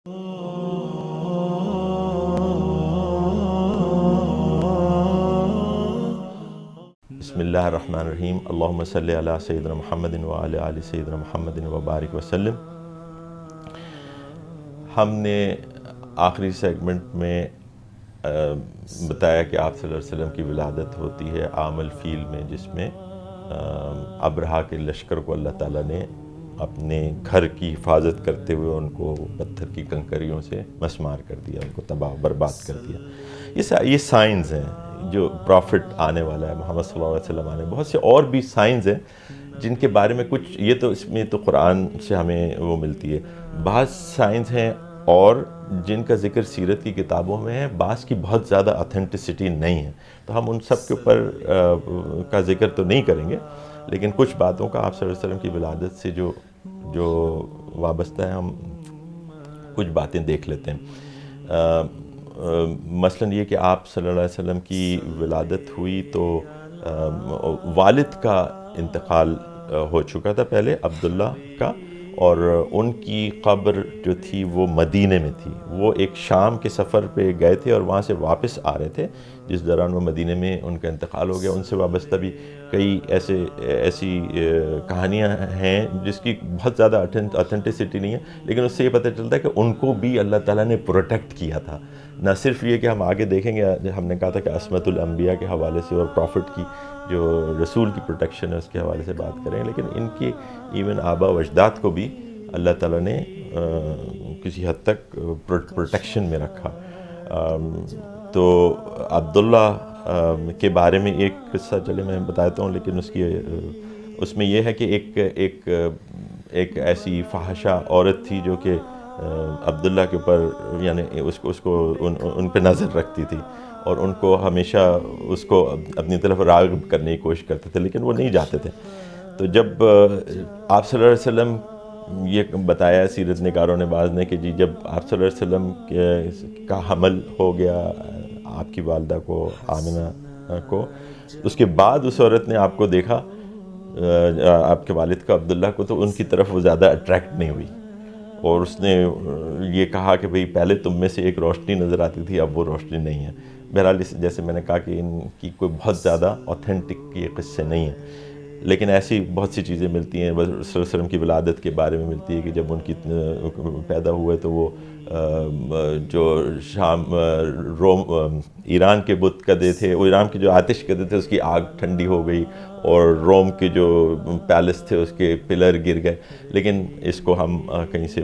بسم اللہ الرحمن الرحیم، اللہم صلی علی سیدنا محمد وعلی آل سیدنا محمد وبارک وسلم۔ ہم نے آخری سیگمنٹ میں بتایا کہ آپ صلی اللہ علیہ وسلم کی ولادت ہوتی ہے عام الفیل میں، جس میں ابرہہ کے لشکر کو اللہ تعالیٰ نے اپنے گھر کی حفاظت کرتے ہوئے ان کو پتھر کی کنکریوں سے مسمار کر دیا، ان کو تباہ برباد کر دیا۔ یہ سائنز ہیں جو پروفٹ آنے والا ہے، محمد صلی اللہ علیہ وسلم آنے، بہت سے اور بھی سائنز ہیں جن کے بارے میں کچھ یہ تو اس میں تو قرآن سے ہمیں وہ ملتی ہے، بعض سائنز ہیں اور جن کا ذکر سیرت کی کتابوں میں ہے، بعض کی بہت زیادہ اتھینٹسٹی نہیں ہے، تو ہم ان سب کے اوپر کا ذکر تو نہیں کریں گے، لیکن کچھ باتوں کا آپ صلی اللہ علیہ وسلم کی ولادت سے جو وابستہ ہے، ہم کچھ باتیں دیکھ لیتے ہیں۔ مثلاً یہ کہ آپ صلی اللہ علیہ وسلم کی ولادت ہوئی تو والد کا انتقال ہو چکا تھا پہلے، عبداللہ کا، اور ان کی قبر جو تھی وہ مدینے میں تھی۔ وہ ایک شام کے سفر پہ گئے تھے اور وہاں سے واپس آ رہے تھے، جس دوران وہ مدینے میں ان کا انتقال ہو گیا۔ ان سے وابستہ بھی کئی ایسی کہانیاں ہیں جس کی بہت زیادہ اتھینٹسٹی نہیں ہے، لیکن اس سے یہ پتہ چلتا ہے کہ ان کو بھی اللہ تعالیٰ نے پروٹیکٹ کیا تھا۔ نہ صرف یہ کہ ہم آگے دیکھیں گے، ہم نے کہا تھا کہ عصمت الانبیاء کے حوالے سے اور پروفٹ کی جو رسول کی پروٹیکشن ہے اس کے حوالے سے بات کریں، لیکن ان کی ایون آبا و اجداد کو بھی اللہ تعالیٰ نے کسی حد تک پروٹیکشن میں رکھا۔ تو عبداللہ کے بارے میں ایک قصہ چلے میں بتاتا ہوں، لیکن اس میں یہ ہے کہ ایک ایسی فاحشہ عورت تھی جو کہ عبداللہ کے اوپر، یعنی اس کو ان پہ نظر رکھتی تھی اور ان کو ہمیشہ اس کو اپنی طرف راغب کرنے کی کوشش کرتے تھے، لیکن وہ نہیں جاتے تھے۔ تو جب آپ صلی اللہ علیہ وسلم، یہ بتایا سیرت نگاروں نے بعض نے کہ جی جب آپ صلی اللہ علیہ وسلم کا حمل ہو گیا آپ کی والدہ کو، آمنہ کو، اس کے بعد اس عورت نے آپ کو دیکھا، آپ کے والد کا، عبداللہ کو، تو ان کی طرف وہ زیادہ اٹریکٹ نہیں ہوئی، اور اس نے یہ کہا کہ بھئی پہلے تم میں سے ایک روشنی نظر آتی تھی، اب وہ روشنی نہیں ہے۔ بہرحال جیسے میں نے کہا کہ ان کی کوئی بہت زیادہ اوتھینٹک یہ قصے نہیں ہیں، لیکن ایسی بہت سی چیزیں ملتی ہیں۔ صلی اللہ علیہ وسلم کی ولادت کے بارے میں ملتی ہے کہ جب ان کی پیدا ہوئے تو وہ جو شام روم ایران کے بت کدے تھے، وہ ایران کے جو آتش کدے تھے اس کی آگ ٹھنڈی ہو گئی، اور روم کے جو پیلس تھے اس کے پلر گر گئے، لیکن اس کو ہم کہیں سے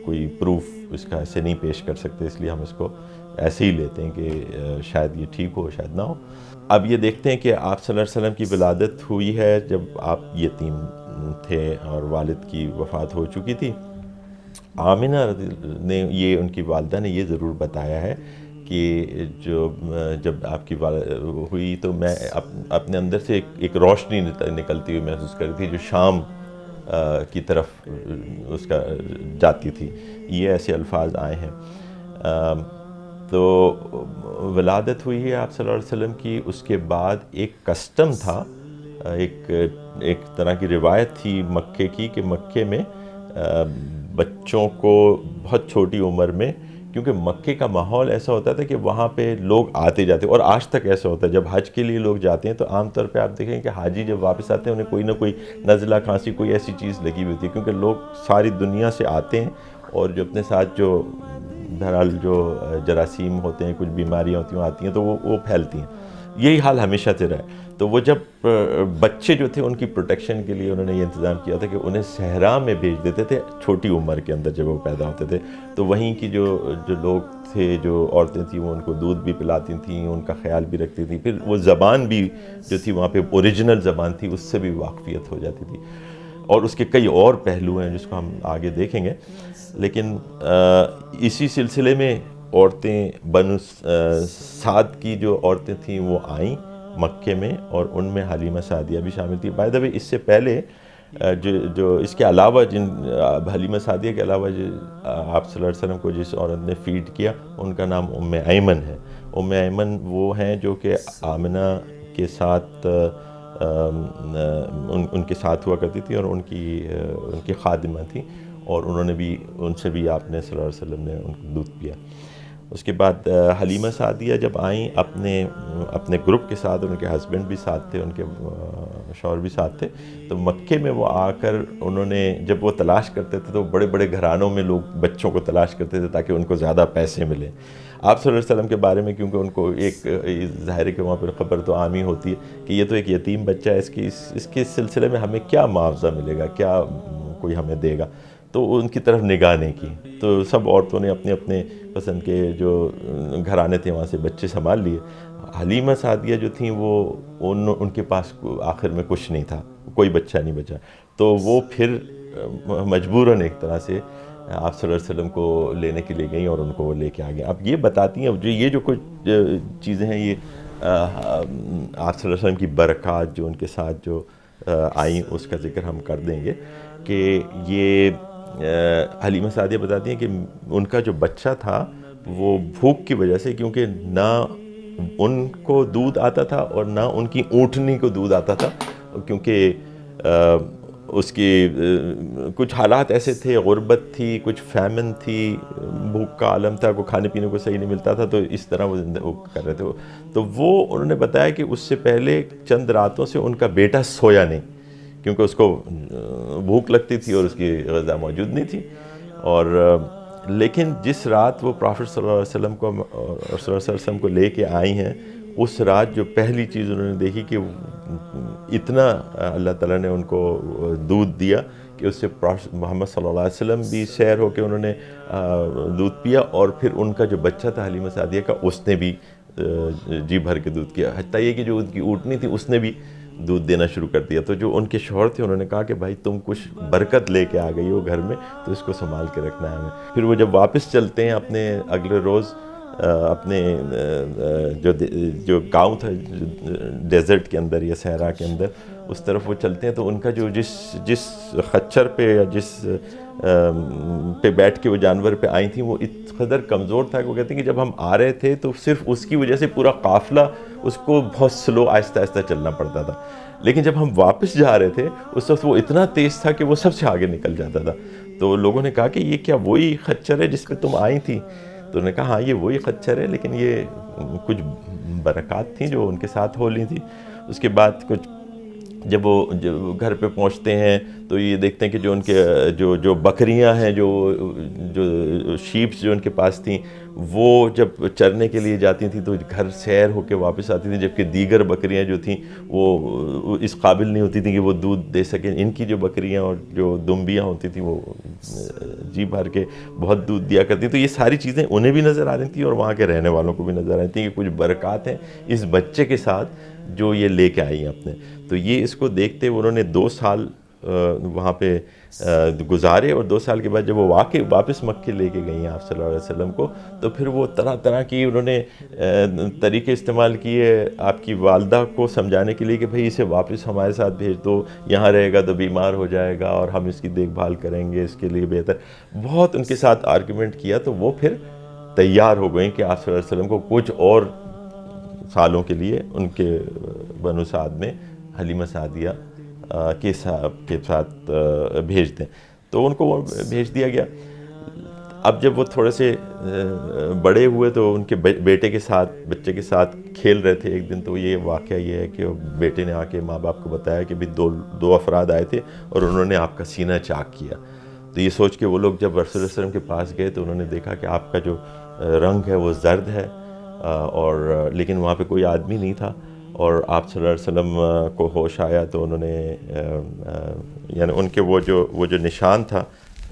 کوئی پروف اس کا ایسے نہیں پیش کر سکتے، اس لیے ہم اس کو ایسے ہی لیتے ہیں کہ شاید یہ ٹھیک ہو شاید نہ ہو۔ اب یہ دیکھتے ہیں کہ آپ صلی اللہ علیہ وسلم کی ولادت ہوئی ہے جب آپ یتیم تھے اور والد کی وفات ہو چکی تھی۔ آمنہ نے یہ، ان کی والدہ نے یہ ضرور بتایا ہے کہ جب آپ کی ہوئی تو میں اپنے اندر سے ایک روشنی نکلتی ہوئی محسوس کر رہی تھی جو شام کی طرف اس کا جاتی تھی۔ یہ ایسے الفاظ آئے ہیں۔ تو ولادت ہوئی ہے آپ صلی اللہ علیہ وسلم کی، اس کے بعد ایک کسٹم تھا، ایک طرح کی روایت تھی مکے کی، کہ مکے میں بچوں کو بہت چھوٹی عمر میں، کیونکہ مکے کا ماحول ایسا ہوتا تھا کہ وہاں پہ لوگ آتے جاتے، اور آج تک ایسا ہوتا ہے، جب حج کے لیے لوگ جاتے ہیں تو عام طور پہ آپ دیکھیں کہ حاجی جب واپس آتے ہیں انہیں کوئی نہ کوئی نزلہ کھانسی کوئی ایسی چیز لگی ہوئی ہوتی ہے، کیونکہ لوگ ساری دنیا سے آتے ہیں اور جو اپنے ساتھ جو بہرحال جو جراثیم ہوتے ہیں، کچھ بیماریاں ہوتی ہیں آتی ہیں تو وہ پھیلتی ہیں۔ یہی حال ہمیشہ سے رہا ہے۔ تو وہ جب بچے جو تھے ان کی پروٹیکشن کے لیے انہوں نے یہ انتظام کیا تھا کہ انہیں صحرا میں بھیج دیتے تھے چھوٹی عمر کے اندر جب وہ پیدا ہوتے تھے، تو وہیں کی جو لوگ تھے، جو عورتیں تھیں، وہ ان کو دودھ بھی پلاتی تھیں، ان کا خیال بھی رکھتی تھیں، پھر وہ زبان بھی جو تھی وہاں پہ اوریجنل زبان تھی، اس سے بھی واقفیت ہو جاتی تھی، اور اس کے کئی اور پہلو ہیں جس کو ہم آگے دیکھیں گے۔ لیکن اسی سلسلے میں عورتیں بنو سعد کی جو عورتیں تھیں وہ آئیں مکے میں، اور ان میں حلیمہ سعدیہ بھی شامل تھی۔ بائی دا وے اس سے پہلے جو اس کے علاوہ حلیمہ سعدیہ کے علاوہ آپ صلی اللہ علیہ وسلم کو جس عورت نے فیڈ کیا ان کا نام ام ایمن ہے۔ ام ایمن وہ ہیں جو کہ آمنہ کے ساتھ ان کے ساتھ ہوا کرتی تھی اور ان کی خادمہ تھی۔ اور انہوں نے بھی ان سے بھی آپ نے صلی اللہ علیہ وسلم نے ان کو دودھ پیا۔ اس کے بعد حلیمہ سعدیہ جب آئیں اپنے گروپ کے ساتھ، ان کے ہسبینڈ بھی ساتھ تھے، ان کے شوہر بھی ساتھ تھے، تو مکے میں وہ آ کر انہوں نے جب وہ تلاش کرتے تھے تو بڑے بڑے گھرانوں میں لوگ بچوں کو تلاش کرتے تھے تاکہ ان کو زیادہ پیسے ملیں۔ آپ صلی اللہ علیہ وسلم کے بارے میں کیونکہ ان کو ایک ظاہر ہے کہ وہاں پر خبر تو عام ہی ہوتی ہے کہ یہ تو ایک یتیم بچہ ہے، اس کے سلسلے میں ہمیں کیا معاوضہ ملے گا، کیا کوئی ہمیں دے گا، تو ان کی طرف نگاہ نہیں کی۔ تو سب عورتوں نے اپنے اپنے پسند کے جو گھرانے تھے وہاں سے بچے سنبھال لیے۔ حلیمہ سعدیہ جو تھیں وہ ان کے پاس آخر میں کچھ نہیں تھا، کوئی بچہ نہیں بچا، تو وہ پھر مجبوراً ایک طرح سے آپ صلی اللہ علیہ وسلم کو لینے کے لیے گئیں اور ان کو وہ لے کے آ گئیں۔ اب یہ بتاتی ہیں یہ جو کچھ چیزیں ہیں، یہ آپ صلی اللہ علیہ وسلم کی برکات جو ان کے ساتھ جو آئیں اس کا ذکر ہم کر دیں گے کہ یہ حلیمہ سعدیہ بتاتی ہیں کہ ان کا جو بچہ تھا وہ بھوک کی وجہ سے، کیونکہ نہ ان کو دودھ آتا تھا اور نہ ان کی اونٹنی کو دودھ آتا تھا، کیونکہ اس کی کچھ حالات ایسے تھے، غربت تھی، کچھ فیمن تھی، بھوک کا عالم تھا، کوئی کھانے پینے کو صحیح نہیں ملتا تھا، تو اس طرح وہ کر رہے تھے۔ تو وہ انہوں نے بتایا کہ اس سے پہلے چند راتوں سے ان کا بیٹا سویا نہیں، کیونکہ اس کو بھوک لگتی تھی اور اس کی غذا موجود نہیں تھی۔ اور لیکن جس رات وہ پرافٹ صلی اللہ علیہ وسلم کو لے کے آئی ہیں، اس رات جو پہلی چیز انہوں نے دیکھی کہ اتنا اللہ تعالیٰ نے ان کو دودھ دیا کہ اس سے محمد صلی اللہ علیہ وسلم بھی سیر ہو کے انہوں نے دودھ پیا، اور پھر ان کا جو بچہ تھا حلیمہ سعدیہ کا، اس نے بھی جی بھر کے دودھ کیا، حتیٰ یہ کہ جو ان کی اونٹنی تھی اس نے بھی دودھ دینا شروع کر دیا۔ تو جو ان کے شوہر تھے انہوں نے کہا کہ بھائی تم کچھ برکت لے کے آ گئی ہو گھر میں، تو اس کو سنبھال کے رکھنا ہے ہمیں۔ پھر وہ جب واپس چلتے ہیں اپنے اگلے روز اپنے جو گاؤں تھا ڈیزرٹ کے اندر یا صحرا کے اندر، اس طرف وہ چلتے ہیں، تو ان کا جو جس خچر پہ یا جس پہ بیٹھ کے وہ جانور پہ آئی تھیں وہ اس قدر کمزور تھا کہ وہ کہتے ہیں کہ جب ہم آ رہے تھے تو صرف اس کی وجہ سے پورا قافلہ اس کو بہت سلو آہستہ آہستہ چلنا پڑتا تھا، لیکن جب ہم واپس جا رہے تھے اس وقت وہ اتنا تیز تھا کہ وہ سب سے آگے نکل جاتا تھا۔ تو لوگوں نے کہا کہ یہ کیا وہی خچر ہے جس پہ تم آئی تھی؟ تو انہوں نے کہا ہاں یہ وہی خچر ہے، لیکن یہ کچھ برکات تھیں جو ان کے ساتھ ہو لی تھی۔ اس کے بعد کچھ جب وہ گھر پہ پہنچتے ہیں تو یہ دیکھتے ہیں کہ جو ان کے جو بکریاں ہیں، جو شیپس جو ان کے پاس تھیں، وہ جب چرنے کے لیے جاتی تھیں تو گھر سیر ہو کے واپس آتی تھیں، جبکہ دیگر بکریاں جو تھیں وہ اس قابل نہیں ہوتی تھیں کہ وہ دودھ دے سکیں۔ ان کی جو بکریاں اور جو دمبیاں ہوتی تھیں وہ جی بھر کے بہت دودھ دیا کرتی، تو یہ ساری چیزیں انہیں بھی نظر آ رہی تھیں اور وہاں کے رہنے والوں کو بھی نظر آ رہی تھیں کہ کچھ برکات ہیں اس بچے کے ساتھ جو یہ لے کے آئی ہیں اپنے۔ تو یہ اس کو دیکھتے انہوں نے 2 سال وہاں پہ گزارے، اور 2 سال کے بعد جب وہ واپس مکے لے کے گئی ہیں آپ صلی اللہ علیہ وسلم کو، تو پھر وہ طرح طرح کی انہوں نے طریقے استعمال کیے آپ کی والدہ کو سمجھانے کے لیے کہ بھئی اسے واپس ہمارے ساتھ بھیج دو، یہاں رہے گا تو بیمار ہو جائے گا اور ہم اس کی دیکھ بھال کریں گے، اس کے لیے بہتر۔ بہت ان کے ساتھ آرگیومنٹ کیا، تو وہ پھر تیار ہو گئیں کہ آپ صلی اللہ علیہ وسلم کو کچھ اور سالوں کے لیے ان کے بنو سعد میں حلیمہ سعدیہ کے ساتھ بھیج دیں۔ تو ان کو وہ بھیج دیا گیا۔ اب جب وہ تھوڑے سے بڑے ہوئے تو ان کے بیٹے کے ساتھ، بچے کے ساتھ کھیل رہے تھے ایک دن، تو یہ واقعہ یہ ہے کہ بیٹے نے آ کے ماں باپ کو بتایا کہ بھی دو افراد آئے تھے اور انہوں نے آپ کا سینہ چاک کیا۔ تو یہ سوچ کے وہ لوگ جب رسول اللہ صلی اللہ علیہ وسلم کے پاس گئے تو انہوں نے دیکھا کہ آپ کا جو رنگ ہے وہ زرد ہے، اور لیکن وہاں پہ کوئی آدمی نہیں تھا، اور آپ صلی اللہ علیہ وسلم کو ہوش آیا تو انہوں نے یعنی ان کے وہ جو نشان تھا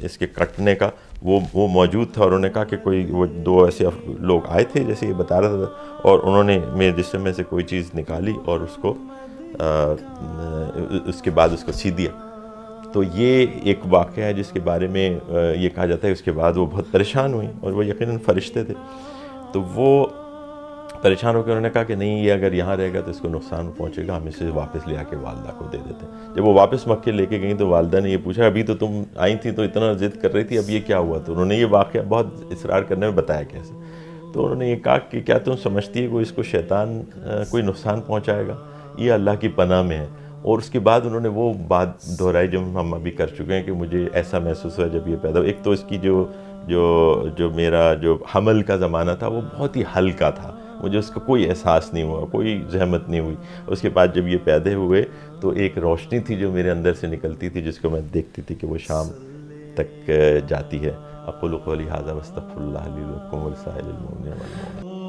اس کے کٹنے کا وہ موجود تھا، اور انہوں نے کہا کہ کوئی وہ 2 ایسے لوگ آئے تھے جیسے یہ بتا رہا تھا، اور انہوں نے میرے جسم میں سے کوئی چیز نکالی اور اس کو اس کے بعد اس کو سی دیا۔ تو یہ ایک واقعہ ہے جس کے بارے میں یہ کہا جاتا ہے اس کے بعد وہ بہت پریشان ہوئیں، اور وہ یقیناً فرشتے تھے، تو وہ پریشان ہو کے انہوں نے کہا کہ نہیں یہ اگر یہاں رہے گا تو اس کو نقصان پہنچے گا، ہم اسے واپس لے آ کے والدہ کو دے دیتے ہیں۔ جب وہ واپس مکے لے کے گئیں تو والدہ نے یہ پوچھا ابھی تو تم آئی تھی تو اتنا ضد کر رہی تھی، اب یہ کیا ہوا؟ تو انہوں نے یہ واقعہ بہت اصرار کرنے میں بتایا کیسے۔ تو انہوں نے یہ کہا کہ کیا تم سمجھتی ہے کہ اس کو شیطان کوئی نقصان پہنچائے گا؟ یہ اللہ کی پناہ میں ہے، اور اس کے بعد انہوں نے وہ بات دہرائی جو ہم ابھی کر چکے ہیں کہ مجھے ایسا محسوس ہوا جب یہ پیدا ہوا. ایک تو اس کی جو میرا جو حمل کا زمانہ تھا وہ بہت ہی ہلکا تھا, مجھے اس کا کوئی احساس نہیں ہوا, کوئی زحمت نہیں ہوئی. اس کے بعد جب یہ پیدا ہوئے تو ایک روشنی تھی جو میرے اندر سے نکلتی تھی, جس کو میں دیکھتی تھی کہ وہ شام تک جاتی ہے. اقول قولی ھذا واستغفر اللہ لی ولکم ولسائر المؤمنین والمؤمنات.